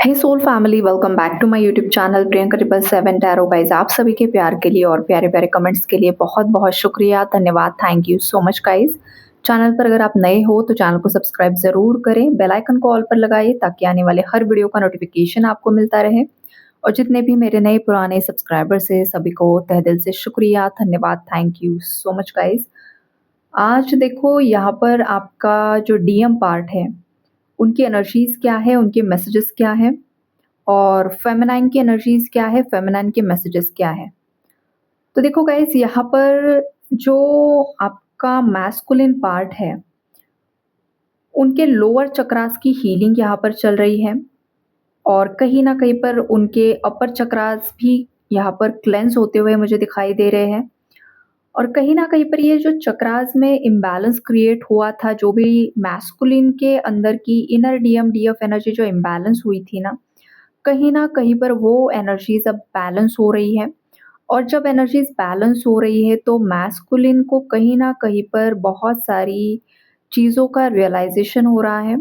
Hey soul family, welcome back to my YouTube channel Priyanka 777 tarot guys. आप सभी के प्यार के लिए और प्यारे प्यारे कमेंट्स के लिए बहुत बहुत शुक्रिया, धन्यवाद, thank you so much guys. Channel पर अगर आप नए हो तो चैनल को सब्सक्राइब ज़रूर करें, बेल आइकन को ऑल पर लगाइए ताकि आने वाले हर वीडियो का नोटिफिकेशन आपको मिलता रहे। और जितने भी मेरे नए पुराने सब्सक्राइबर्स हैं सभी को तहे दिल से शुक्रिया, धन्यवाद, thank you so much guys. आज देखो यहाँ पर आपका जो डीएम पार्ट है, उनकी एनर्जीज़ क्या है, उनके मैसेजेस क्या हैं और फेमिनाइन की एनर्जीज़ क्या है, फेमिनाइन के मैसेजेस क्या है। तो देखो गाइज़, यहाँ पर जो आपका मैस्कुलिन पार्ट है, उनके लोअर चक्रास की हीलिंग यहाँ पर चल रही है और कहीं न कहीं पर उनके अपर चक्रास भी यहाँ पर क्लेंज़ होते हुए मुझे दिखाई दे रहे हैं। और कहीं न कहीं पर ये जो चक्रास में इम्बैलेंस क्रिएट हुआ था, जो भी मैस्कुलिन के अंदर की इनर डीएम, डीएफ एनर्जी जो इम्बैलेंस हुई थी ना, कहीं न कहीं पर वो एनर्जीज़ अब बैलेंस हो रही है। और जब एनर्जीज़ बैलेंस हो रही है तो मैस्कुलिन को कहीं न कहीं पर बहुत सारी चीज़ों का रियलाइज़ेशन हो रहा है।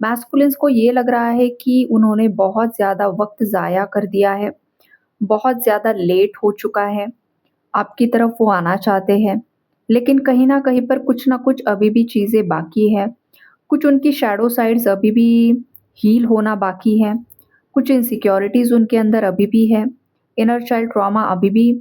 मैस्कुलिन्स को ये लग रहा है कि उन्होंने बहुत ज़्यादा वक़्त ज़ाया कर दिया है, बहुत ज़्यादा लेट हो चुका है, आपकी तरफ वो आना चाहते हैं। लेकिन कहीं न कहीं पर कुछ न कुछ अभी भी चीज़ें बाकी हैं। कुछ उनकी शैडो साइड्स अभी भी हील होना बाकी है। कुछ इनसिक्योरिटीज़ उनके अंदर अभी भी है। इनर चाइल्ड ट्रॉमा अभी भी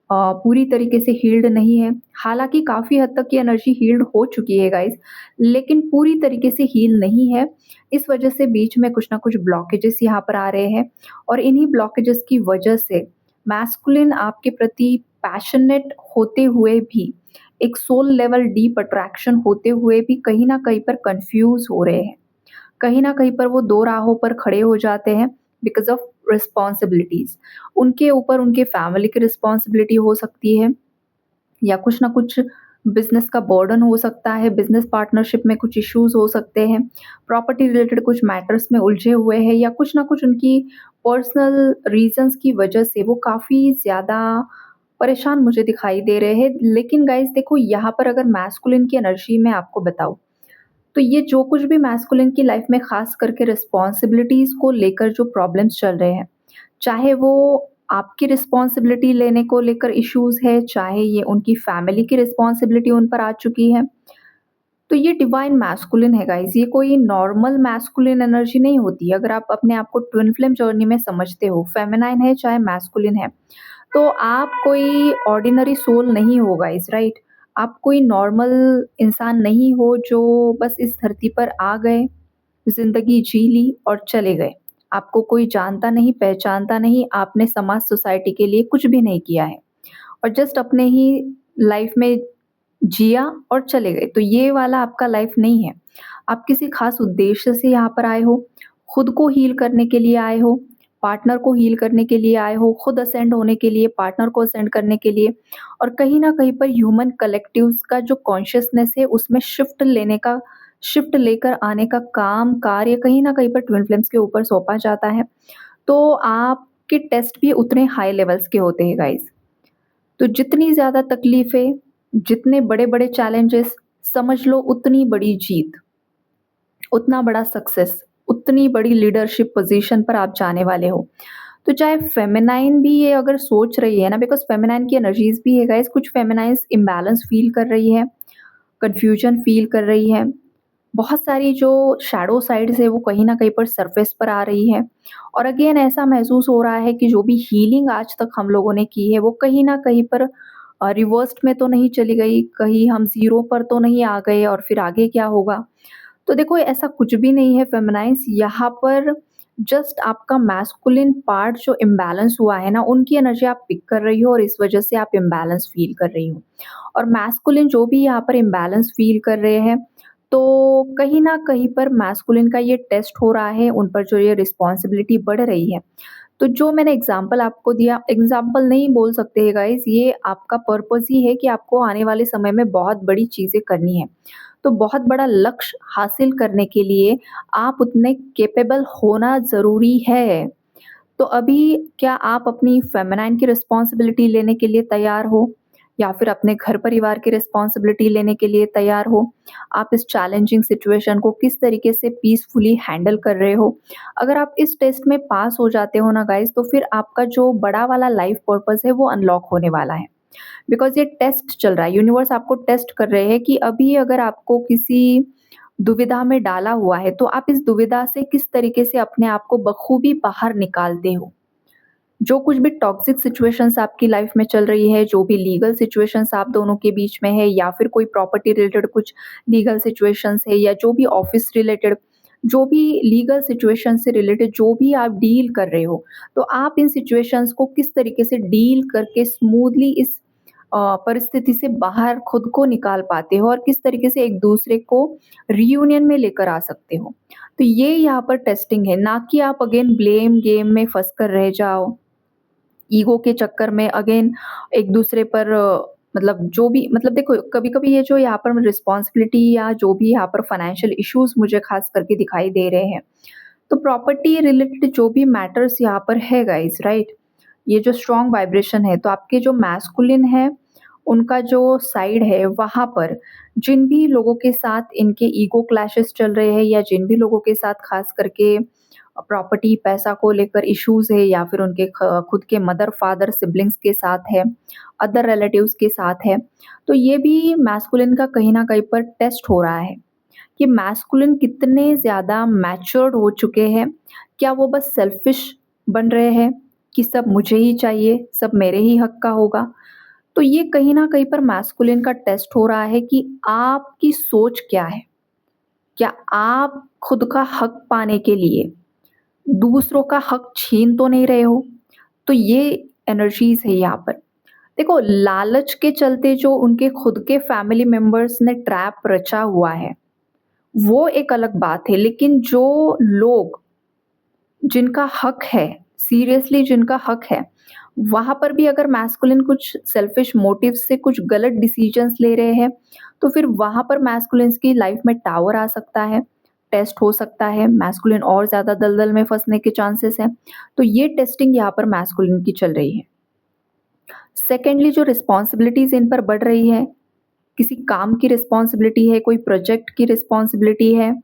पूरी तरीके से हील्ड नहीं है। हालाँकि काफ़ी हद तक ये एनर्जी हील्ड हो चुकी है गाइज़, लेकिन पूरी तरीके से हील नहीं है। इस वजह से बीच में कुछ न कुछ ब्लॉकेजेस यहाँ पर आ रहे हैं और इन्हीं ब्लॉकेजेस की वजह से मैस्कुलिन आपके प्रति पैशनेट होते हुए भी, एक सोल लेवल डीप अट्रैक्शन होते हुए भी कहीं न कहीं पर कन्फ्यूज़ हो रहे हैं। कहीं न कहीं पर वो दो राहों पर खड़े हो जाते हैं बिकॉज़ ऑफ रिस्पॉन्सिबिलिटीज़। उनके ऊपर उनके फैमिली की रिस्पॉन्सिबिलिटी हो सकती है या कुछ न कुछ बिज़नेस का बर्डन हो सकता है, बिज़नेस पार्टनरशिप में कुछ इश्यूज़ हो सकते हैं, प्रॉपर्टी रिलेटेड कुछ मैटर्स में उलझे हुए हैं या कुछ न कुछ उनकी पर्सनल रीज़न्स की वजह से वो काफ़ी ज़्यादा परेशान मुझे दिखाई दे रहे हैं। लेकिन गाइज़ देखो, यहाँ पर अगर मैस्कुलिन की एनर्जी मैं आपको बताऊँ, तो ये जो कुछ भी मैस्कुलिन की लाइफ में ख़ास करके रिस्पॉन्सिबिलिटीज़ को लेकर जो प्रॉब्लम्स चल रहे हैं, चाहे वो आपकी रिस्पॉन्सिबिलिटी लेने को लेकर इश्यूज़ है, चाहे ये उनकी फैमिली की रिस्पॉन्सिबिलिटी उन पर आ चुकी है, तो ये डिवाइन मैस्कुलिन है गाइज़। ये कोई नॉर्मल मैस्कुलिन एनर्जी नहीं होती। अगर आप अपने आप को ट्विन फ्लेम जर्नी में समझते हो, फेमिनाइन है चाहे मैस्कुलिन है, तो आप कोई ऑर्डिनरी सोल नहीं हो गाइस, राइट? आप कोई नॉर्मल इंसान नहीं हो जो बस इस धरती पर आ गए, ज़िंदगी जी ली और चले गए। आपको कोई जानता नहीं, पहचानता नहीं, आपने समाज सोसाइटी के लिए कुछ भी नहीं किया है और जस्ट अपने ही लाइफ में जिया और चले गए। तो ये वाला आपका लाइफ नहीं है। आप किसी खास उद्देश्य से यहाँ पर आए हो, खुद को हील करने के लिए आए हो, पार्टनर को हील करने के लिए आए हो, खुद असेंड होने के लिए, पार्टनर को असेंड करने के लिए और कहीं न कहीं पर ह्यूमन कलेक्टिव्स का जो कॉन्शियसनेस है उसमें शिफ्ट लेकर आने का काम, कार्य कहीं न कहीं पर ट्विन फ्लेम्स के ऊपर सौंपा जाता है। तो आपके टेस्ट भी उतने हाई लेवल्स के होते हैं गाइज़। तो जितनी ज़्यादा तकलीफ़ें, जितने बड़े-बड़े चैलेंजेस, समझ लो उतनी बड़ी जीत, उतना बड़ा सक्सेस, उतनी बड़ी लीडरशिप पोज़ीशन पर आप जाने वाले हो। तो चाहे फेमिनाइन भी ये अगर सोच रही है ना, बिकॉज़ फेमिनाइन की एनर्जीज़ भी है गाइज़, कुछ फेमिनाइन्स इम्बैलेंस फ़ील कर रही है, कन्फ्यूजन फ़ील कर रही है। बहुत सारी जो शैडो साइड्स है वो कहीं न कहीं पर सरफ़ेस पर आ रही है और अगेन ऐसा महसूस हो रहा है कि जो भी हीलिंग आज तक हम लोगों ने की है वो कहीं न कहीं पर रिवर्स्ड में तो नहीं चली गई, कहीं हम ज़ीरो पर तो नहीं आ गए और फिर आगे क्या होगा? तो देखो, ऐसा कुछ भी नहीं है फेमिनाइन्स, यहाँ पर जस्ट आपका मैस्कुलिन पार्ट जो इम्बैलेंस हुआ है ना, उनकी एनर्जी आप पिक कर रही हो और इस वजह से आप इम्बैलेंस फ़ील कर रही हो। और मैस्कुलिन जो भी यहाँ पर इम्बैलेंस फ़ील कर रहे हैं, तो कहीं न कहीं पर मैस्कुलिन का ये टेस्ट हो रहा है, उन पर जो ये रिस्पॉन्सिबिलिटी बढ़ रही है। तो जो मैंने एग्ज़ाम्पल आपको दिया, एग्ज़ाम्पल नहीं बोल सकते हैं गाइज़, ये आपका पर्पज़ ही है कि आपको आने वाले समय में बहुत बड़ी चीज़ें करनी है। तो बहुत बड़ा लक्ष्य हासिल करने के लिए आप उतने कैपेबल होना ज़रूरी है। तो अभी क्या आप अपनी फेमिनाइन की रिस्पॉन्सिबिलिटी लेने के लिए तैयार हो? या फिर अपने घर परिवार की रिस्पॉन्सिबिलिटी लेने के लिए तैयार हो? आप इस चैलेंजिंग सिचुएशन को किस तरीके से पीसफुली हैंडल कर रहे हो? अगर आप इस टेस्ट में पास हो जाते हो ना गाइज़, तो फिर आपका जो बड़ा वाला लाइफ पर्पस है वो अनलॉक होने वाला है। बिकॉज़ ये टेस्ट चल रहा है, यूनिवर्स आपको टेस्ट कर रहे हैं कि अभी अगर आपको किसी दुविधा में डाला हुआ है, तो आप इस दुविधा से किस तरीके से अपने आप को बखूबी बाहर निकालते हो। जो कुछ भी टॉक्सिक सिचुएशंस आपकी लाइफ में चल रही है, जो भी लीगल सिचुएशंस आप दोनों के बीच में है, या फिर कोई प्रॉपर्टी रिलेटेड कुछ लीगल सिचुएशंस है, या जो भी ऑफिस रिलेटेड, जो भी लीगल सिचुएशन से रिलेटेड जो भी आप डील कर रहे हो, तो आप इन सिचुएशंस को किस तरीके से डील करके स्मूथली इस परिस्थिति से बाहर खुद को निकाल पाते हो और किस तरीके से एक दूसरे को रियूनियन में लेकर आ सकते हो। तो ये यहाँ पर टेस्टिंग है, ना कि आप अगेन ब्लेम गेम में फँस कर रह जाओ, ईगो के चक्कर में अगेन एक दूसरे पर मतलब जो भी मतलब देखो, कभी-कभी ये जो यहाँ पर रिस्पॉन्सिबिलिटी या जो भी यहाँ पर फाइनेंशियल इश्यूज़ मुझे ख़ास करके दिखाई दे रहे हैं, तो प्रॉपर्टी रिलेटेड जो भी मैटर्स यहाँ पर है गाइज़, राइट? ये जो स्ट्रॉन्ग वाइब्रेशन है, तो आपके जो मैस्कुलिन है, उनका जो साइड है वहाँ पर जिन भी लोगों के साथ इनके ईगो क्लैशेस चल रहे हैं, या जिन भी लोगों के साथ ख़ास करके प्रॉपर्टी, पैसा को लेकर इश्यूज़ है, या फिर उनके ख खुद के मदर-फादर, सिब्लिंग्स के साथ है, अदर रिलेटिव्स के साथ है, तो ये भी मैस्कुलिन का कहीं न कहीं पर टेस्ट हो रहा है कि मैस्कुलिन कितने ज़्यादा मैच्योर्ड हो चुके हैं। क्या वो बस सेल्फिश बन रहे हैं कि सब मुझे ही चाहिए, सब मेरे ही हक का होगा? तो ये कहीं न कहीं पर मैस्कुलिन का टेस्ट हो रहा है कि आपकी सोच क्या है? क्या आप खुद का हक पाने के लिए दूसरों का हक छीन तो नहीं रहे हो? तो ये एनर्जीज़ है यहाँ पर। देखो, लालच के चलते जो उनके खुद के फैमिली मेंबर्स ने ट्रैप रचा हुआ है, वो एक अलग बात है। लेकिन जो लोग जिनका हक है, सीरियसली जिनका हक है, वहाँ पर भी अगर मैस्कुलिन कुछ सेल्फिश मोटिव से कुछ गलत डिसीजंस ले रहे हैं, तो फिर वहाँ पर मैस्कुलिन्स की लाइफ में टावर आ सकता है, टेस्ट हो सकता है, मैस्कुलिन और ज़्यादा दलदल में फँसने के चांसेस हैं। तो ये टेस्टिंग यहाँ पर मैस्कुलिन की चल रही है। सेकेंडली, जो रिस्पॉन्सिबिलिटीज़ इन पर बढ़ रही है, किसी काम की रिस्पॉन्सिबिलिटी है, कोई प्रोजेक्ट की रिस्पॉन्सिबिलिटी है,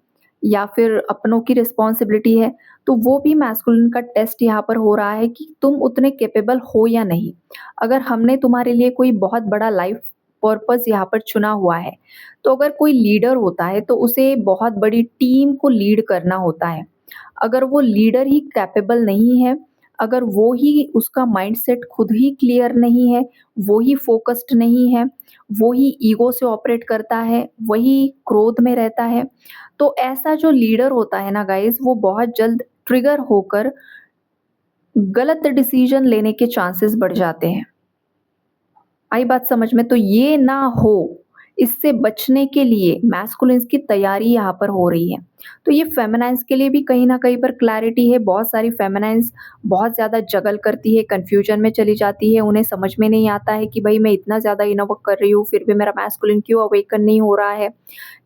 या फिर अपनों की रिस्पॉन्सिबिलिटी है, तो वो भी मैस्कुलिन का टेस्ट यहाँ पर हो रहा है कि तुम उतने कैपेबल हो या नहीं। अगर हमने तुम्हारे लिए कोई बहुत बड़ा लाइफ पर्पस यहाँ पर चुना हुआ है, तो अगर कोई लीडर होता है तो उसे बहुत बड़ी टीम को लीड करना होता है। अगर वो लीडर ही कैपेबल नहीं है, अगर वो ही उसका माइंडसेट खुद ही क्लियर नहीं है, वो ही फ़ोकस्ड नहीं है, वो ही ईगो से ऑपरेट करता है, वही क्रोध में रहता है, तो ऐसा जो लीडर होता है ना गाइज़, वो बहुत जल्द ट्रिगर होकर गलत डिसीज़न लेने के चांसेस बढ़ जाते हैं। आई बात समझ में? तो ये ना हो, इससे बचने के लिए मैस्कुलिन्स की तैयारी यहाँ पर हो रही है। तो ये फेमिनाइन्स के लिए भी कहीं न कहीं पर क्लैरिटी है। बहुत सारी फेमिनाइन्स बहुत ज़्यादा जगल करती है, कन्फ्यूजन में चली जाती है। उन्हें समझ में नहीं आता है कि भई मैं इतना ज़्यादा इनर वर्क कर रही हूँ, फिर भी मेरा मैस्कुलिन क्यों अवेकन नहीं हो रहा है,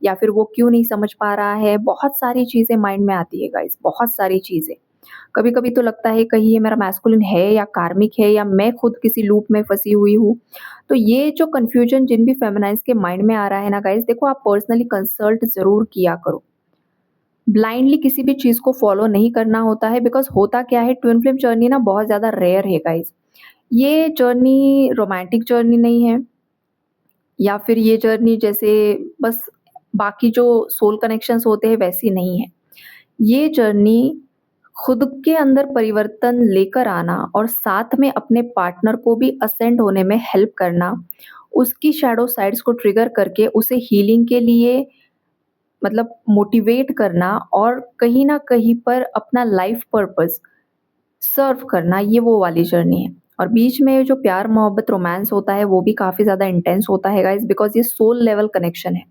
या फिर वो क्यों नहीं समझ पा रहा है। बहुत सारी चीज़ें माइंड में आती है गाइज़, बहुत सारी चीज़ें। कभी-कभी तो लगता है कहीं ये मेरा मैस्कुलिन है या कार्मिक है, या मैं खुद किसी लूप में फँसी हुई हूँ। तो ये जो कन्फ्यूजन जिन भी फेमिनाइन्स के माइंड में आ रहा है ना गाइज़, देखो आप पर्सनली कंसल्ट ज़रूर किया करो। ब्लाइंडली किसी भी चीज़ को फॉलो नहीं करना होता है, बिकॉज़ होता क्या है, ट्विन फ्लेम जर्नी ना बहुत ज़्यादा रेयर है गाइज़। ये जर्नी रोमांटिक जर्नी नहीं है, या फिर ये जर्नी जैसे बस बाकी जो सोल कनेक्शंस होते हैं वैसी नहीं है। ये जर्नी खुद के अंदर परिवर्तन लेकर आना और साथ में अपने पार्टनर को भी असेंड होने में हेल्प करना, उसकी शैडो साइड्स को ट्रिगर करके उसे हीलिंग के लिए मतलब मोटिवेट करना, और कहीं न कहीं पर अपना लाइफ पर्पस सर्व करना, ये वो वाली जर्नी है। और बीच में जो प्यार, मोहब्बत, रोमांस होता है वो भी काफ़ी ज़्यादा इंटेंस होता है गाइज़, बिकॉज़ ये सोल लेवल कनेक्शन है।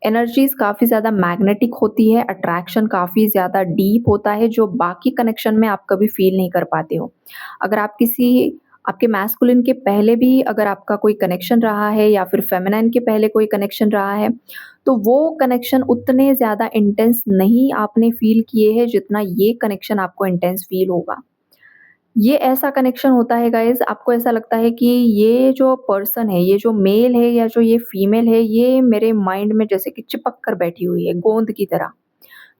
एनर्जीज़ काफ़ी ज़्यादा मैग्नेटिक होती है, अट्रैक्शन काफ़ी ज़्यादा डीप होता है, जो बाकी कनेक्शन में आप कभी फ़ील नहीं कर पाते हो। अगर आप किसी आपके मैस्कुलिन के पहले भी अगर आपका कोई कनेक्शन रहा है, या फिर फेमिनाइन के पहले कोई कनेक्शन रहा है, तो वो कनेक्शन उतने ज़्यादा इंटेंस नहीं आपने फ़ील किए हैं, जितना ये कनेक्शन आपको इंटेंस फ़ील होगा। ये ऐसा कनेक्शन होता है गाइज़, आपको ऐसा लगता है कि ये जो पर्सन है, ये जो मेल है या जो ये फीमेल है, ये मेरे माइंड में जैसे कि चिपक कर बैठी हुई है गोंद की तरह।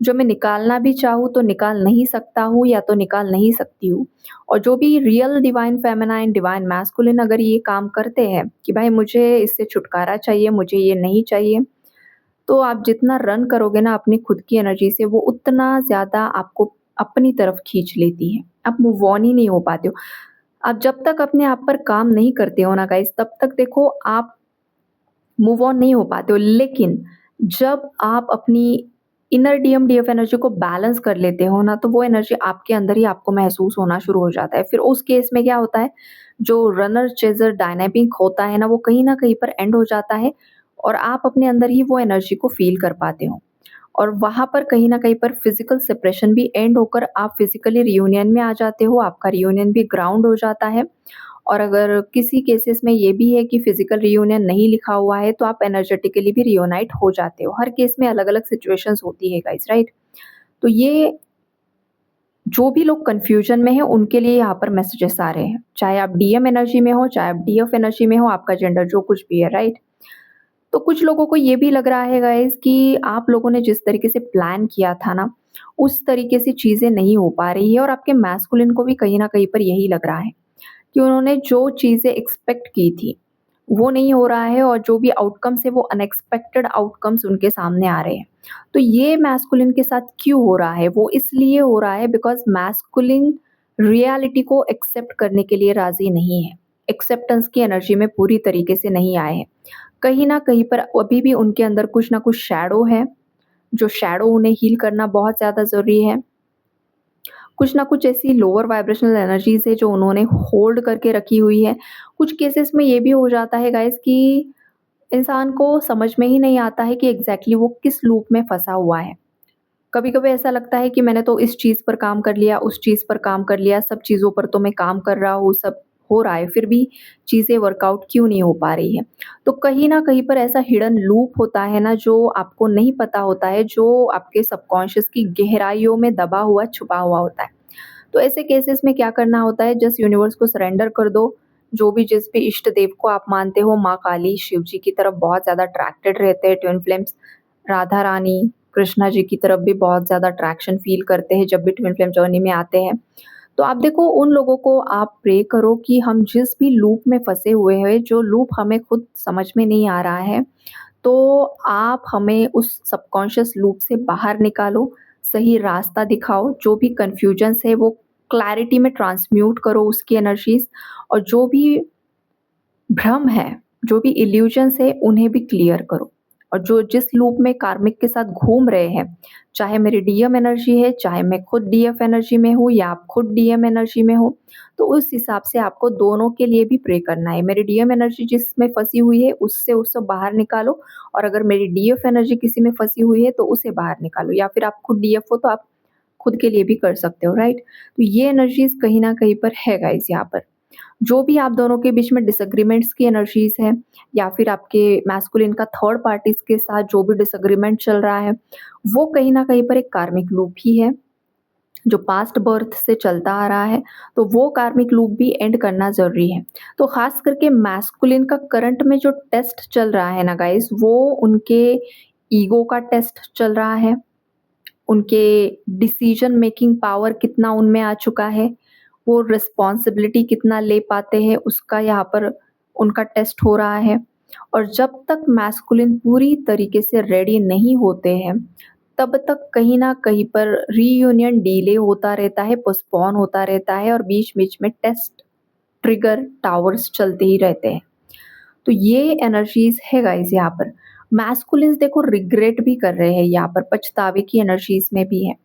जो मैं निकालना भी चाहूँ तो निकाल नहीं सकता हूँ या तो निकाल नहीं सकती हूँ। और जो भी real divine feminine, divine masculine अगर ये काम करते हैं कि भाई मुझे इससे छुटकारा चाहिए, मुझे ये नहीं चाहिए, तो आप जितना रन करोगे ना अपनी खुद की एनर्जी से, वो उतना ज़्यादा आपको अपनी तरफ खींच लेती है। आप मूव ऑन ही नहीं हो पाते हो। आप जब तक अपने आप पर काम नहीं करते हो ना गाइज़, तब तक देखो आप मूव ऑन नहीं हो पाते हो। लेकिन जब आप अपनी इनर डीएफ एनर्जी को बैलेंस कर लेते हो ना, तो वो एनर्जी आपके अंदर ही आपको महसूस होना शुरू हो जाता है। फिर उस केस में क्या होता है, जो रनर चेज़र डायनामिक होता है ना, वो कहीं न कहीं पर एंड हो जाता है और आप अपने अंदर ही वो एनर्जी को फ़ील कर पाते हो। और वहाँ पर कहीं न कहीं पर फिज़िकल सेपरेशन भी एंड होकर आप फिज़िकली रियूनियन में आ जाते हो, आपका रियूनियन भी ग्राउंड हो जाता है। और अगर किसी केसेस में ये भी है कि फिज़िकल रियूनियन नहीं लिखा हुआ है, तो आप एनर्जेटिकली भी रियूनाइट हो जाते हो। हर केस में अलग-अलग सिचुएशंस होती है गाइज़, राइट? तो ये जो भी लोग कन्फ्यूजन में हैं, उनके लिए यहाँ पर मैसेजेस आ रहे हैं। चाहे आप डीएम एनर्जी में हो, चाहे आप डीएफ एनर्जी में हो, आपका जेंडर जो कुछ भी है, राइट? तो कुछ लोगों को ये भी लग रहा है गाइज़ कि आप लोगों ने जिस तरीके से प्लान किया था ना, उस तरीके से चीज़ें नहीं हो पा रही है और आपके मैस्कुलिन को भी कहीं न कहीं पर यही लग रहा है कि उन्होंने जो चीज़ें एक्सपेक्ट की थी, वो नहीं हो रहा है और जो भी आउटकम्स है वो अनएक्सपेक्टेड आउटकम्स उनके सामने आ रहे हैं। तो ये मैस्कुलिन के साथ क्यों हो रहा है? वो इसलिए हो रहा है बिकॉज़ मैस्कुलिन रियलिटी को एक्सेप्ट करने के लिए राज़ी नहीं है। एक्सेप्टेंस की एनर्जी में पूरी तरीके से नहीं आए हैं। कहीं न कहीं पर अभी भी उनके अंदर कुछ न कुछ शैडो है, जो शैडो उन्हें हील करना बहुत ज़्यादा ज़रूरी है। कुछ ना कुछ ऐसी लोअर वाइब्रेशनल एनर्जीज़ है जो उन्होंने होल्ड करके रखी हुई है। कुछ केसेस में ये भी हो जाता है गाइज़ कि इंसान को समझ में ही नहीं आता है कि एग्ज़ैक्टली वो किस लूप में फँसा हुआ है। कभी-कभी ऐसा लगता है कि मैंने तो इस चीज़ पर काम कर लिया, उस चीज़ पर काम कर लिया, सब चीज़ों पर तो मैं काम कर रहा हूँ, सब हो रहा है, फिर भी चीज़ें वर्कआउट क्यों नहीं हो पा रही है। तो कहीं न कहीं पर ऐसा हिडन लूप होता है ना, जो आपको नहीं पता होता है, जो आपके सबकॉन्शियस की गहराइयों में दबा हुआ, छुपा हुआ होता है। तो ऐसे केसेस में क्या करना होता है, जस्ट यूनिवर्स को सरेंडर कर दो। जो भी जिस भी इष्ट देव को आप मानते हो, माँ काली, शिव जी की तरफ बहुत ज़्यादा अट्रैक्टेड रहते हैं ट्विन फ्लेम्स। राधा रानी, कृष्णा जी की तरफ भी बहुत ज़्यादा अट्रैक्शन फ़ील करते हैं जब भी ट्विन फ्लेम जर्नी में आते हैं। तो आप देखो उन लोगों को आप प्रे करो कि हम जिस भी लूप में फँसे हुए हैं, जो लूप हमें खुद समझ में नहीं आ रहा है, तो आप हमें उस सबकॉन्शियस लूप से बाहर निकालो, सही रास्ता दिखाओ, जो भी कन्फ्यूजन्स है वो क्लैरिटी में ट्रांसम्यूट करो उसकी एनर्जीज़, और जो भी भ्रम है, जो भी इल्यूजन्स है उन्हें भी क्लियर करो। और जो जिस लूप में कार्मिक के साथ घूम रहे हैं, चाहे मेरी डीएम एनर्जी है, चाहे मैं खुद डीएफ एनर्जी में हूँ या आप खुद डीएम एनर्जी में हो, तो उस हिसाब से आपको दोनों के लिए भी प्रे करना है। मेरी डीएम एनर्जी जिसमें फँसी हुई है उससे बाहर निकालो, और अगर मेरी डीएफ एनर्जी किसी में फँसी हुई है तो उसे बाहर निकालो, या फिर आप खुद डीएफ हो तो आप खुद के लिए भी कर सकते हो, राइट? तो ये एनर्जीज़ कहीं न कहीं पर है गाइज़ यहाँ पर। जो भी आप दोनों के बीच में डिसएग्रीमेंट्स की एनर्जीज़ हैं, या फिर आपके मैस्कुलिन का थर्ड पार्टीज़ के साथ जो भी डिसएग्रीमेंट चल रहा है, वो कहीं न कहीं पर एक कार्मिक लूप ही है, जो पास्ट बर्थ से चलता आ रहा है, तो वो कार्मिक लूप भी एंड करना ज़रूरी है। तो ख़ास करके मैस्कुलिन का करंट में जो टेस्ट चल रहा है ना गाइज़, वो उनके ईगो का टेस्ट चल रहा है। उनके डिसीजन मेकिंग पावर कितना उनमें आ चुका है, वो रिस्पॉन्सिबिलिटी कितना ले पाते हैं, उसका यहाँ पर उनका टेस्ट हो रहा है। और जब तक मैस्कुलिन पूरी तरीके से रेडी नहीं होते हैं, तब तक कहीं न कहीं पर रीयूनियन डिले होता रहता है, पोस्टपोन होता रहता है और बीच-बीच में टेस्ट, ट्रिगर, टावर्स चलते ही रहते हैं। तो ये एनर्जीज़ है गाइज़ यहाँ पर। मैस्कुलिन्स देखो रिग्रेट भी कर रहे हैं यहाँ पर, पछतावे की एनर्जीज़ में भी है।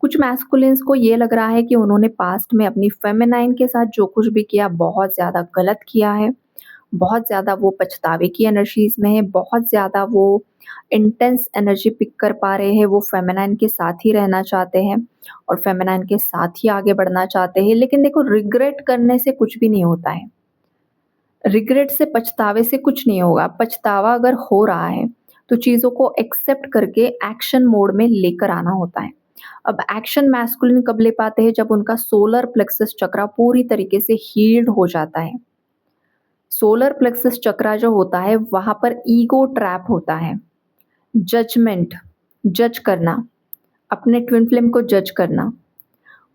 कुछ मैस्कुलिन्स को ये लग रहा है कि उन्होंने पास्ट में अपनी फेमिनाइन के साथ जो कुछ भी किया बहुत ज़्यादा गलत किया है। बहुत ज़्यादा वो पछतावे की एनर्जीज़ में है, बहुत ज़्यादा वो इंटेंस एनर्जी पिक कर पा रहे हैं, वो फेमिनाइन के साथ ही रहना चाहते हैं और फेमिनाइन के साथ ही आगे बढ़ना चाहते हैं। लेकिन देखो रिग्रेट करने से कुछ भी नहीं होता है। रिग्रेट से, पछतावे से कुछ नहीं होगा। पछतावा अगर हो रहा है, तो चीज़ों को एक्सेप्ट करके एक्शन मोड में लेकर आना होता है। अब एक्शन मैस्कुलिन कब ले पाते हैं? जब उनका सोलर प्लेक्सस चक्रा पूरी तरीके से हील्ड हो जाता है। सोलर प्लेक्सस चक्रा जो होता है वहाँ पर ईगो ट्रैप होता है। जजमेंट, जज करना, अपने ट्विन फ्लेम को जज करना।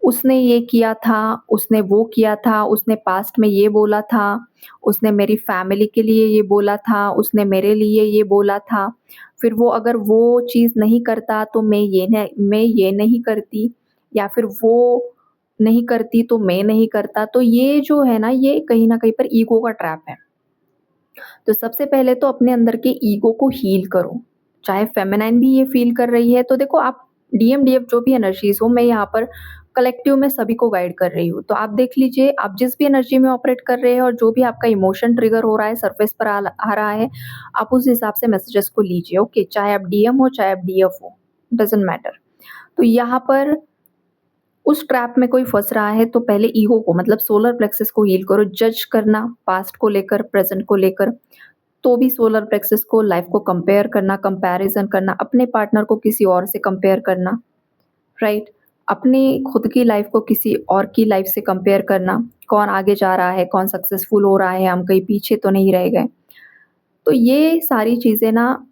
उसने ये किया था, उसने वो किया था, उसने पास्ट में ये बोला था, उसने मेरी फैमिली के लिए ये बोला था, उसने मेरे लिए ये बोला था। फिर वो अगर वो चीज़ नहीं करता तो मैं ये नहीं करती, या फिर वो नहीं करती तो मैं नहीं करता। तो ये जो है ना, ये कहीं न कहीं पर ईगो का ट्रैप है। तो सबसे पहले तो अपने अंदर के ईगो को हील करो। चाहे फेमिनाइन भी ये फ़ील कर रही है तो देखो, आप डीएम-डीएफ जो भी एनर्जीज़ हो, मैं यहाँ पर कलेक्टिव में सभी को गाइड कर रही हूँ। तो आप देख लीजिए, आप जिस भी एनर्जी में ऑपरेट कर रहे हैं और जो भी आपका इमोशन ट्रिगर हो रहा है, सरफेस पर आ रहा है, आप उस हिसाब से मैसेजेस को लीजिए, ओके? चाहे आप डीएम हो, चाहे आप डीएफ हो, डज़न्ट मैटर। तो यहाँ पर उस ट्रैप में कोई फँस रहा है तो पहले ईगो को, मतलब सोलर प्लेक्सस को हील करो। जज करना पास्ट को लेकर, प्रेज़ेंट को लेकर, तो भी सोलर प्लेक्सस को, लाइफ को कंपेयर करना, कंपैरिज़न करना, अपने पार्टनर को किसी और से कंपेयर करना, राइट? अपनी खुद की लाइफ को किसी और की लाइफ से कंपेयर करना, कौन आगे जा रहा है, कौन सक्सेसफुल हो रहा है, हम कहीं पीछे तो नहीं रह गए। तो ये सारी चीज़ें ना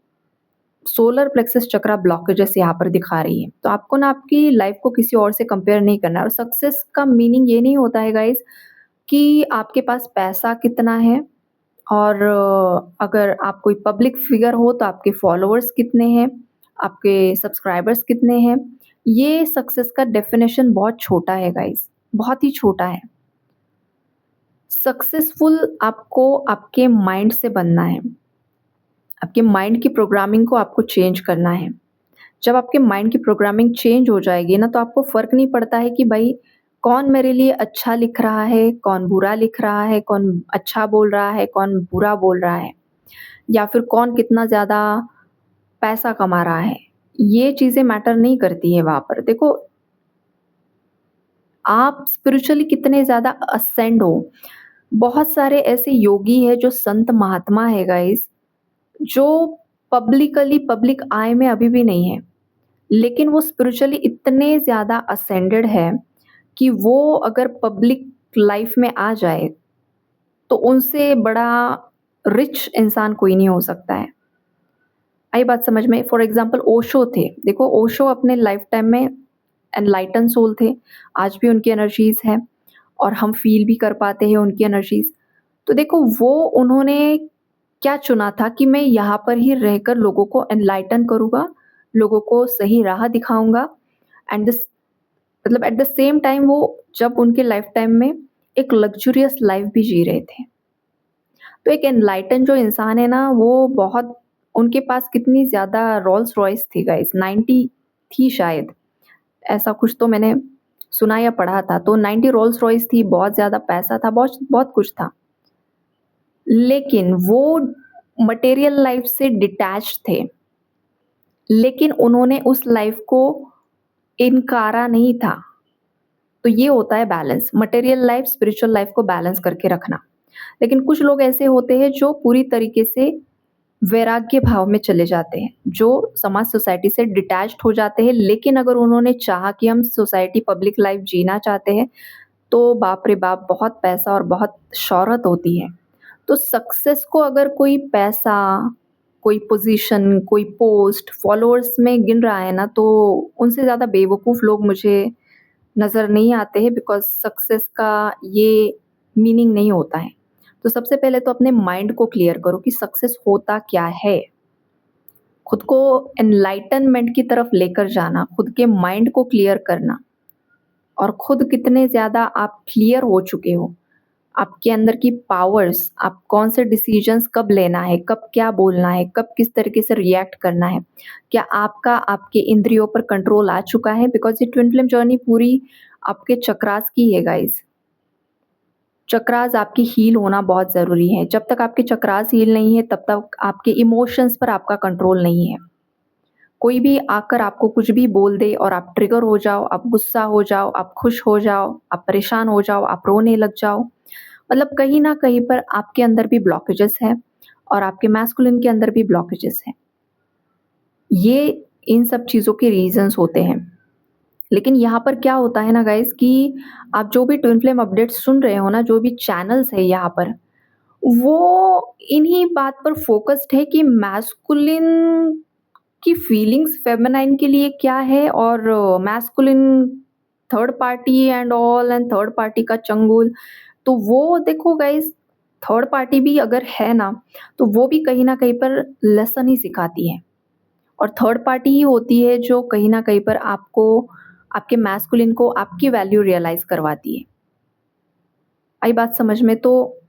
सोलर प्लेक्सस चक्रा ब्लॉकेजेस यहाँ पर दिखा रही है। तो आपको ना आपकी लाइफ को किसी और से कंपेयर नहीं करना है। और सक्सेस का मीनिंग ये नहीं होता है गाइज़ कि आपके पास पैसा कितना है, और अगर आप कोई पब्लिक फिगर हो तो आपके फॉलोअर्स कितने हैं, आपके सब्सक्राइबर्स कितने हैं। ये सक्सेस का डेफिनेशन बहुत छोटा है गाइज़, बहुत ही छोटा है। सक्सेसफुल आपको आपके माइंड से बनना है। आपके माइंड की प्रोग्रामिंग को आपको चेंज करना है। जब आपके माइंड की प्रोग्रामिंग चेंज हो जाएगी ना, तो आपको फ़र्क नहीं पड़ता है कि भाई कौन मेरे लिए अच्छा लिख रहा है, कौन बुरा लिख रहा है, कौन अच्छा बोल रहा है, कौन बुरा बोल रहा है, या फिर कौन कितना ज़्यादा पैसा कमा रहा है। ये चीज़ें मैटर नहीं करती है वहाँ पर। देखो, आप स्पिरिचुअली कितने ज़्यादा असेंड हो। बहुत सारे ऐसे योगी हैं जो संत महात्मा है गाइज़, जो पब्लिक आई में अभी भी नहीं है। लेकिन वो स्पिरिचुअली इतने ज़्यादा असेंडेड है कि वो अगर पब्लिक लाइफ में आ जाए, तो उनसे बड़ा रिच इंसान कोई नहीं हो सकता है। आई बात समझ में? फॉर एग्ज़ाम्पल ओशो थे। देखो, ओशो अपने लाइफ टाइम में एनलाइटन सोल थे। आज भी उनकी एनर्जीज़ हैं और हम फ़ील भी कर पाते हैं उनकी एनर्जीज़। तो देखो, वो उन्होंने क्या चुना था कि मैं यहाँ पर ही रहकर लोगों को एनलाइटन करूँगा, लोगों को सही राह दिखाऊँगा, एंड दिस मतलब एट द सेम टाइम वो जब उनके लाइफ टाइम में एक लग्ज़रियस लाइफ़ भी जी रहे थे। तो एक एनलाइटन जो इंसान है ना, वो बहुत, उनके पास कितनी ज़्यादा रोल्स रॉयस थी गाइज़, 90 थी शायद, ऐसा कुछ तो मैंने सुना या पढ़ा था। तो 90 रोल्स रॉयस थी, बहुत ज़्यादा पैसा था, बहुत बहुत कुछ था। लेकिन वो मटेरियल लाइफ़ से डिटैच्ड थे, लेकिन उन्होंने उस लाइफ़ को इनकारा नहीं था। तो ये होता है balance, material life, spiritual life को बैलेंस करके रखना। लेकिन कुछ लोग ऐसे होते हैं जो पूरी तरीके से वैराग्य भाव में चले जाते हैं, जो समाज सोसाइटी से डिटैच्ड हो जाते हैं। लेकिन अगर उन्होंने चाहा कि हम सोसाइटी पब्लिक लाइफ़ जीना चाहते हैं, तो बाप रे बाप, बहुत पैसा और बहुत शोहरत होती है। तो सक्सेस को अगर कोई पैसा, कोई पोज़ीशन, कोई पोस्ट, फॉलोअर्स में गिन रहा है ना, तो उनसे ज़्यादा बेवकूफ़ लोग मुझे नज़र नहीं आते हैं, बिकॉज़ सक्सेस का ये मीनिंग नहीं होता है। तो सबसे पहले तो अपने माइंड को क्लियर करो कि सक्सेस होता क्या है? खुद को एनलाइटनमेंट की तरफ लेकर जाना, खुद के माइंड को क्लियर करना, और खुद कितने ज़्यादा आप क्लियर हो चुके हो। आपके अंदर की पावर्स, आप कौन से डिसीजंस कब लेना है, कब क्या बोलना है, कब किस तरीके से रिएक्ट करना है। क्या आपका आपके इंद्रियों पर कंट्रोल आ चुका है? बिकॉज़ ये ट्विन फ्लेम जर्नी पूरी आपके चक्रास की है गाइज़। चक्रास आपकी हील होना बहुत ज़रूरी है। जब तक आपके चक्रास हील नहीं है, तब तक आपके इमोशंस पर आपका कंट्रोल नहीं है। कोई भी आकर आपको कुछ भी बोल दे और आप ट्रिगर हो जाओ, आप गुस्सा हो जाओ, आप खुश हो जाओ, आप परेशान हो जाओ, आप रोने लग जाओ। मतलब कहीं न कहीं पर आपके अंदर भी ब्लॉकेजेस हैं और आपके मैस्कुलिन के अंदर भी ब्लॉकेजेस हैं। ये इन सब चीज़ों के रीज़न्स होते हैं। लेकिन यहाँ पर क्या होता है ना गाइज़ कि आप जो भी ट्विन फ्लेम अपडेट्स सुन रहे हो ना, जो भी चैनल्स है यहाँ पर, वो इन्हीं बात पर फ़ोकस्ड है कि मैस्कुलिन की फीलिंग्स फेमिनाइन के लिए क्या है और masculine third party and all and third party का चंगुल। तो वो देखो गाइज़, थर्ड पार्टी भी अगर है ना, तो वो भी कहीं न कहीं पर लेसन ही सिखाती है और थर्ड पार्टी ही होती है जो कहीं न कहीं पर आपको आपके मैस्कुलिन को आपकी वैल्यू रियलाइज़ करवाती है। आई बात समझ में? तो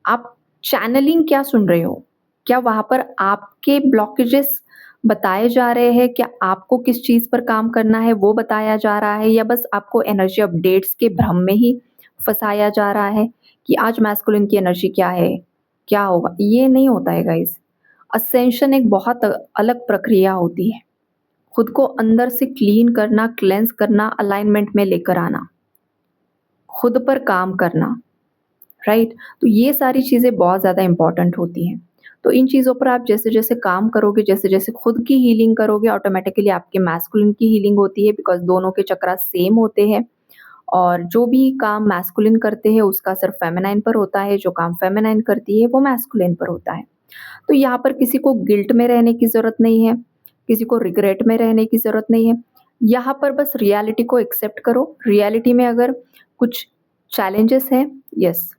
आप चैनलिंग क्या सुन रहे हो? क्या वहाँ पर आपके ब्लॉकेजेस बताए जा रहे हैं? क्या आपको किस चीज़ पर काम करना है वो बताया जा रहा है या बस आपको एनर्जी अपडेट्स के भ्रम में ही फँसाया जा रहा है कि आज मैस्कुलिन की एनर्जी क्या है? क्या होगा? ये नहीं होता है गाइज़। असेंशन एक बहुत अलग प्रक्रिया होती है। खुद को अंदर से क्लीन करना, क्लेंज़ करना, अलाइनमेंट में लेकर आना, खुद पर काम करना। राइट? तो ये सारी चीज़ें बहुत ज़्यादा इम्पोर्टेंट होती हैं। तो इन चीज़ों पर आप जैसे-जैसे काम करोगे, जैसे-जैसे खुद की हीलिंग करोगे, ऑटोमैटिकली आपके मैस्कुलिन की हीलिंग होती है बिकॉज़ दोनों के चक्रा सेम होते हैं और जो भी काम मैस्कुलिन करते हैं उसका असर फेमिनाइन पर होता है, जो काम फेमिनाइन करती है वो मैस्कुलिन पर होता है। तो यहाँ पर किसी को गिल्ट में रहने की ज़रूरत नहीं है, किसी को रिग्रेट में रहने की ज़रूरत नहीं है। यहाँ पर बस रियलिटी को एक्सेप्ट करो, रियलिटी में अगर कुछ चैलेंजेस हैं, यस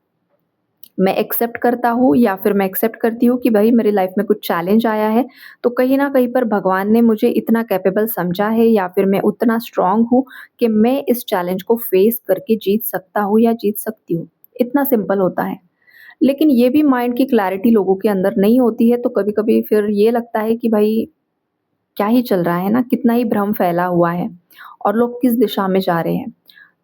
मैं एक्सेप्ट करता हूँ या फिर मैं एक्सेप्ट करती हूँ कि भई मेरी लाइफ में कुछ चैलेंज आया है, तो कहीं न कहीं पर भगवान ने मुझे इतना कैपेबल समझा है या फिर मैं उतना स्ट्रॉन्ग हूँ कि मैं इस चैलेंज को फेस करके जीत सकता हूँ या जीत सकती हूँ। इतना सिंपल होता है। लेकिन ये भी माइंड की क्लैरिटी लोगों के अंदर नहीं होती है, तो कभी-कभी फिर ये लगता है कि भई क्या ही चल रहा है ना, कितना ही भ्रम फैला हुआ है और लोग किस दिशा में जा रहे हैं।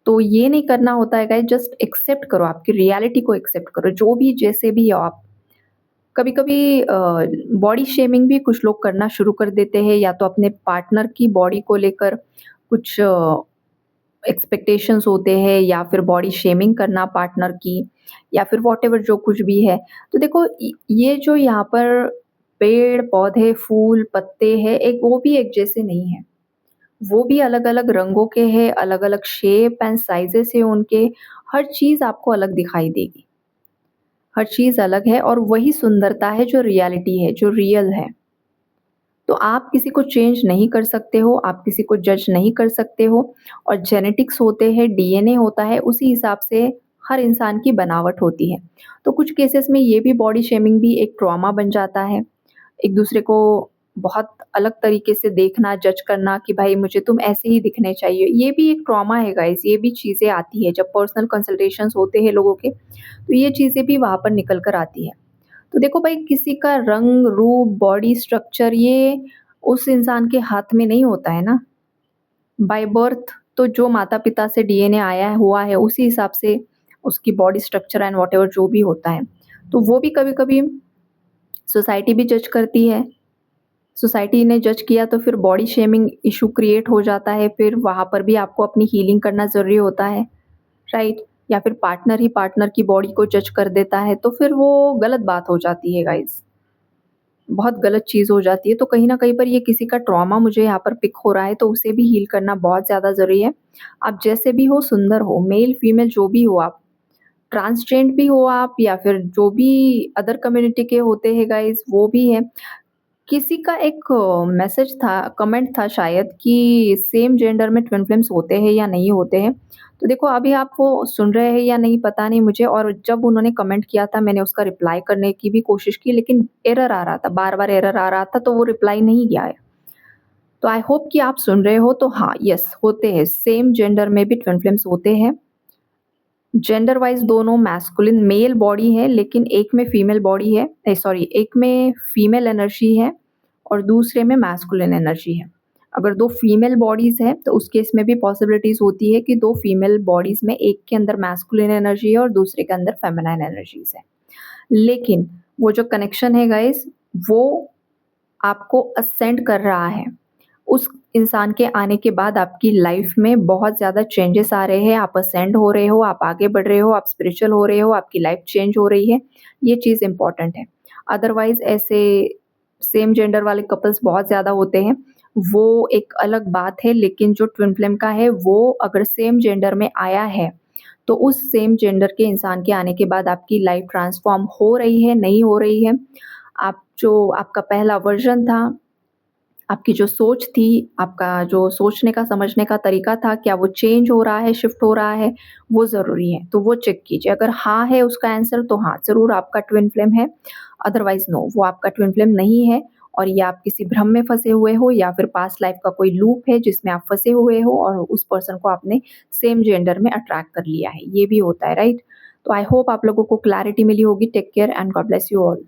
तो ये नहीं करना होता है गाइस, जस्ट एक्सेप्ट करो, आपकी रियलिटी को एक्सेप्ट करो, जो भी जैसे भी हो आप। कभी-कभी बॉडी शेमिंग भी कुछ लोग करना शुरू कर देते हैं या तो अपने पार्टनर की बॉडी को लेकर कुछ एक्सपेक्टेशंस होते हैं या फिर बॉडी शेमिंग करना पार्टनर की या फिर व्हॉटएवर जो कुछ भी है। तो देखो ये जो यहाँ पर पेड़, पौधे, फूल, पत्ते हैं, एक वो भी एक जैसे नहीं हैं। वो भी अलग-अलग रंगों के हैं, अलग-अलग शेप एंड साइज़ेज़ हैं उनके, हर चीज़ आपको अलग दिखाई देगी। हर चीज़ अलग है और वही सुंदरता है जो रियलिटी है, जो रियल है। तो आप किसी को चेंज नहीं कर सकते हो, आप किसी को जज नहीं कर सकते हो और जेनेटिक्स होते हैं, डीएनए होता है, उसी हिसाब से हर इंसान की बनावट होती है। तो कुछ केसेस में ये भी बॉडी शेमिंग भी एक ट्रॉमा बन जाता है। एक दूसरे को बहुत अलग तरीके से देखना, जज करना कि भाई मुझे तुम ऐसे ही दिखने चाहिए। ये भी एक ट्रॉमा है गाइज़, ये भी चीज़ें आती है जब पर्सनल कंसल्टेशंस होते हैं लोगों के, तो ये चीज़ें भी वहाँ पर निकल कर आती हैं। तो देखो भाई किसी का रंग, रूप, बॉडी स्ट्रक्चर ये उस इंसान के हाथ में नहीं होता है ना। बाय बर्थ तो जो माता-पिता से डीएनए आया हुआ है उसी हिसाब से उसकी बॉडी स्ट्रक्चर एंड व्हाटएवर जो भी होता है। तो वो भी कभी-कभी सोसाइटी भी जज करती है। सोसाइटी ने जज किया तो फिर बॉडी शेमिंग इश्यू क्रिएट हो जाता है, फिर वहाँ पर भी आपको अपनी हीलिंग करना ज़रूरी होता है, राइट? या फिर पार्टनर ही पार्टनर की बॉडी को जज कर देता है, तो फिर वो गलत बात हो जाती है गाइज़। बहुत गलत चीज़ हो जाती है, तो कहीं न कहीं पर ये किसी का ट्रॉमा मुझे यहाँ पर पिक हो रहा है, तो उसे भी हील करना बहुत ज़्यादा ज़रूरी है। आप जैसे भी हो, सुंदर हो, मेल, फीमेल जो भी हो आप, ट्रांसजेंड भी हो आप या फिर जो भी अदर कम्युनिटी के होते हैं गाइज़, वो भी है। किसी का एक मैसेज था, कमेंट था शायद कि सेम जेंडर में ट्विन फ्लेम्स होते हैं या नहीं होते हैं। तो देखो अभी आप वो सुन रहे हैं या नहीं पता नहीं मुझे, और जब उन्होंने कमेंट किया था मैंने उसका रिप्लाई करने की भी कोशिश की लेकिन एरर आ रहा था, बार-बार एरर आ रहा था तो वो रिप्लाई नहीं गया है। तो आई होप कि आप सुन रहे हो, तो हाँ, येस होते हैं, सेम जेंडर में भी ट्विन फ्लेम्स होते हैं। जेंडर वाइज़ दोनों मैस्कुलिन मेल बॉडी है लेकिन एक में फीमेल बॉडी है, सॉरी एक में फीमेल एनर्जी है और दूसरे में मैस्कुलिन एनर्जी है। अगर 2 फीमेल बॉडीज़ हैं तो उस केस में भी पॉसिबिलिटीज़ होती है कि 2 फीमेल बॉडीज़ में एक के अंदर मैस्कुलिन एनर्जी है और दूसरे के अंदर फेमिनाइन एनर्जीज़ है। लेकिन वो जो कनेक्शन है गाइज़, वो आपको असेंड कर रहा है। उस इंसान के आने के बाद आपकी लाइफ में बहुत ज़्यादा चेंजेस आ रहे हैं, आप असेंड हो रहे हो, आप आगे बढ़ रहे हो, आप स्पिरिचुअल हो रहे हो, आपकी लाइफ चेंज हो रही है, ये चीज़ इम्पोर्टेंट है। अदरवाइज़ ऐसे सेम जेंडर वाले कपल्स बहुत ज़्यादा होते हैं, वो एक अलग बात है, लेकिन जो ट्विन फ्लेम का है वो अगर सेम जेंडर में आया है, तो उस सेम जेंडर के इंसान के आने के बाद आपकी लाइफ ट्रांसफ़ॉर्म हो रही है, नहीं हो रही है। आप जो आपका पहला वर्ज़न था, आपकी जो सोच थी, आपका जो सोचने का, समझने का तरीका था, क्या वो चेंज हो रहा है, शिफ्ट हो रहा है, वो ज़रूरी है। तो वो चेक कीजिए। अगर हाँ है उसका आंसर तो हाँ, ज़रूर आपका ट्विन फ्लेम है, अदरवाइज़ नो, वो आपका ट्विन फ्लेम नहीं है और ये आप किसी भ्रम में फँसे हुए हो या फिर पास्ट लाइफ़ का कोई लूप है जिसमें आप फँसे हुए हो और उस पर्सन को आपने सेम जेंडर में अट्रैक्ट कर लिया है। ये भी होता है, राइट? तो आई होप आप लोगों को क्लैरिटी मिली होगी। Take care and God bless you all.